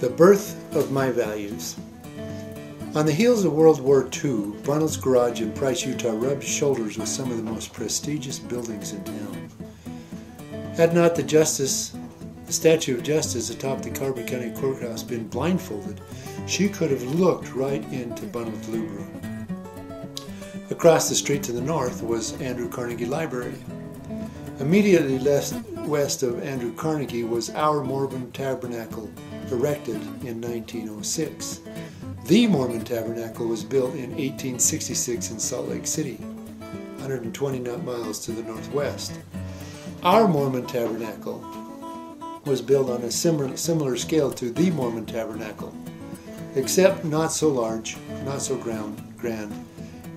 The birth of my values. On the heels of World War II, Bunnell's Garage in Price, Utah rubbed shoulders with some of the most prestigious buildings in town. Had not the Statue of Justice atop the Carver County Courthouse been blindfolded, she could have looked right into Bunnell's Blue Room. Across the street to the north was Andrew Carnegie Library. Immediately west of Andrew Carnegie was our Mormon Tabernacle, erected in 1906. The Mormon Tabernacle was built in 1866 in Salt Lake City, 120 miles to the northwest. Our Mormon Tabernacle was built on a similar scale to the Mormon Tabernacle, except not so large, not so grand,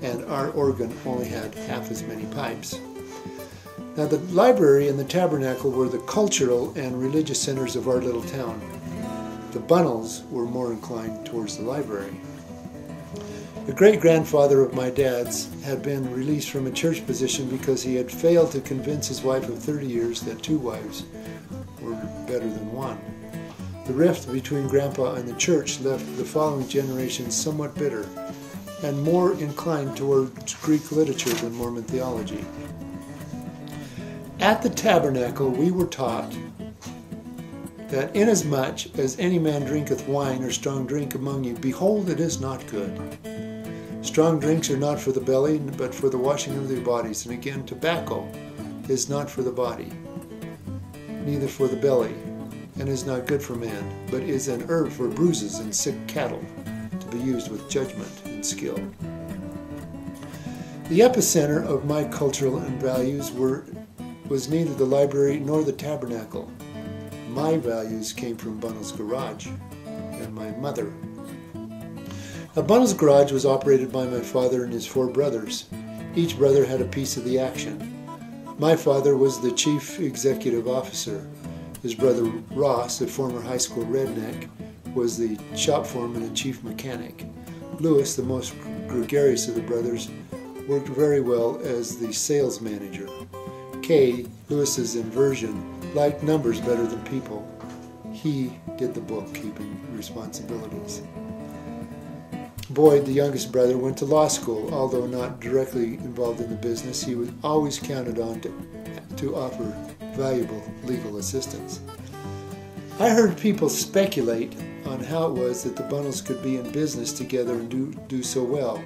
and our organ only had half as many pipes. Now, the library and the tabernacle were the cultural and religious centers of our little town. The Bunnells were more inclined towards the library. The great-grandfather of my dad's had been released from a church position because he had failed to convince his wife of 30 years that 2 wives were better than 1. The rift between Grandpa and the church left the following generation somewhat bitter and more inclined towards Greek literature than Mormon theology. At the tabernacle we were taught that inasmuch as any man drinketh wine or strong drink among you, behold, it is not good. Strong drinks are not for the belly, but for the washing of their bodies. And again, tobacco is not for the body, neither for the belly, and is not good for man, but is an herb for bruises and sick cattle, to be used with judgment and skill. The epicenter of my cultural and values was neither the library nor the tabernacle. My values came from Bunnell's Garage and my mother. Now, Bunnell's Garage was operated by my father and his 4 brothers. Each brother had a piece of the action. My father was the chief executive officer. His brother Ross, a former high school redneck, was the shop foreman and chief mechanic. Lewis, the most gregarious of the brothers, worked very well as the sales manager. Kay, Lewis's inversion, liked numbers better than people. He did the bookkeeping responsibilities. Boyd, the youngest brother, went to law school. Although not directly involved in the business, he was always counted on to offer valuable legal assistance. I heard people speculate on how it was that the Bunnells could be in business together and do so well.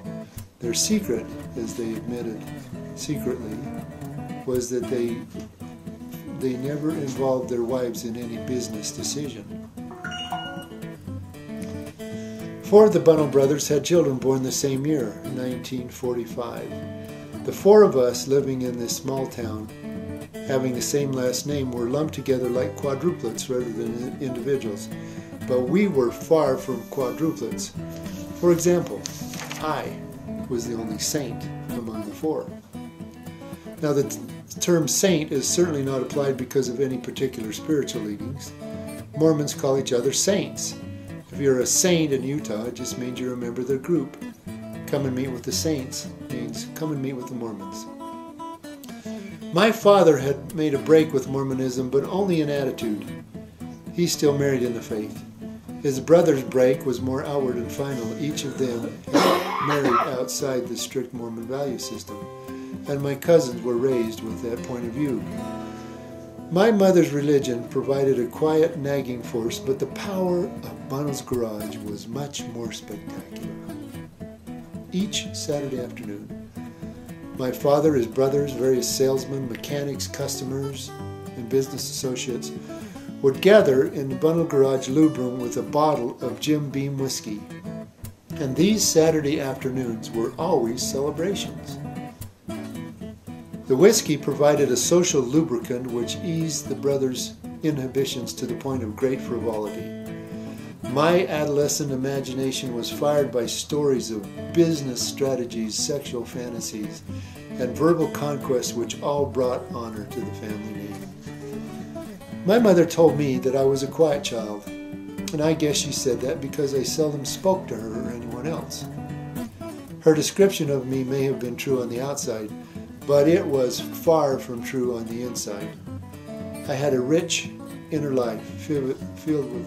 Their secret, as they admitted secretly, was that they never involved their wives in any business decision. 4 of the Bunnell brothers had children born the same year, 1945. The 4 of us living in this small town, having the same last name, were lumped together like quadruplets rather than individuals. But we were far from quadruplets. For example, I was the only saint among the 4. Now, the term saint is certainly not applied because of any particular spiritual leanings. Mormons call each other saints. If you're a saint in Utah, it just means you're a member of their group. Come and meet with the saints means come and meet with the Mormons. My father had made a break with Mormonism, but only in attitude. He still married in the faith. His brother's break was more outward and final. Each of them had married outside the strict Mormon value system, and my cousins were raised with that point of view. My mother's religion provided a quiet, nagging force, but the power of Bunnell's Garage was much more spectacular. Each Saturday afternoon, my father, his brothers, various salesmen, mechanics, customers, and business associates would gather in the Bunnell Garage lube room with a bottle of Jim Beam whiskey. And these Saturday afternoons were always celebrations. The whiskey provided a social lubricant which eased the brothers' inhibitions to the point of great frivolity. My adolescent imagination was fired by stories of business strategies, sexual fantasies, and verbal conquests which all brought honor to the family name. My mother told me that I was a quiet child, and I guess she said that because I seldom spoke to her or anyone else. Her description of me may have been true on the outside, but it was far from true on the inside. I had a rich inner life filled with